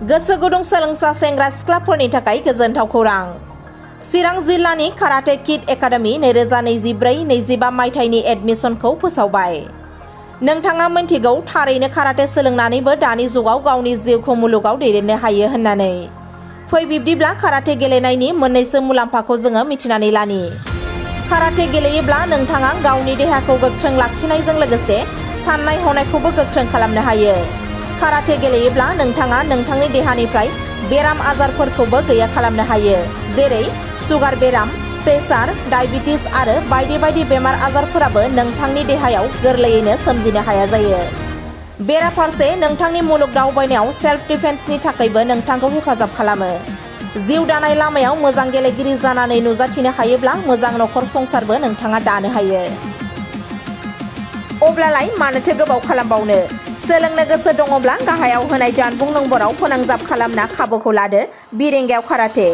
गोसो गुदुं सोलोंसा सेंग्रा सिख्लाफोरनि थाखाय गोजोनथाव खौरां। चिरां जिल्लानि काराटे किड एकाडेमि 2024-25 मायथाइनि एडमिशनखौ फोसावबाय। नोंथाङा मिन्थिगौ थारैनो काराटे सोलोंनानैबो दानि जुगाव गावनि जिउखौ मुलुगाव दैदेननो हायो होननानै। फै बिब्दिब्ला काराटे गेलेनायनि मोननैसो मुलाम्फाखौ जोङो मिथिनानै लानि। काराटे गेलेयोब्ला नोंथाङा गावनि देहाखौ गोख्रों लाखिनायजों लोगोसे साननाय हनायखौबो गोख्रों खालामनो हायो। काराटे गेलेयोब्ला नोंथाङा नोंथांनि देहानिफ्राय बेराम आजारफोरखौबो गैया खालामनो हायो, जेरै सुगार बेराम, प्रेसार, डायबिटिस आरो बायदि बायदि बेमार आजारफोराबो नोंथांनि देहायाव गोरलैयैनो सोमजिनो हाया जायो। बेराफारसे नोंथांनि मुलुग दावबायनायाव सेल्फ डिफेन्सनि थाखायबो नोंथांखौ हेफाजाब खालामो। जिउ दानाय लामायाव मोजां गेलेगिरि जानानै नुजाथिनो हायोब्ला मोजां नखर संसारबो नोंथाङा दानो हायो। अब्लालाय मानोथो गोबाव खालामबावनो? सोलोंनो गोसो दङब्ला गाहायाव होनाय जानबुं नम्बराव फोनांजाब खालामना खाबुखौ लादो। बिरेंगायाव काराटे।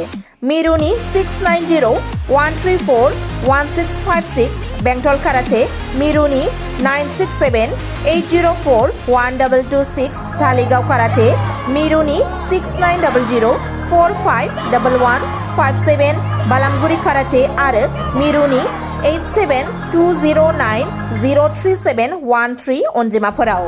मिरुनि 690-134-1656, बेंटल काराटे। मिरुनि 967-804-1226, धालिगाव काराटे। मिरुनि 6900-451157, बालामगुरि काराटे आरो मिरुनि 8720903713 अनजिमाफोराव।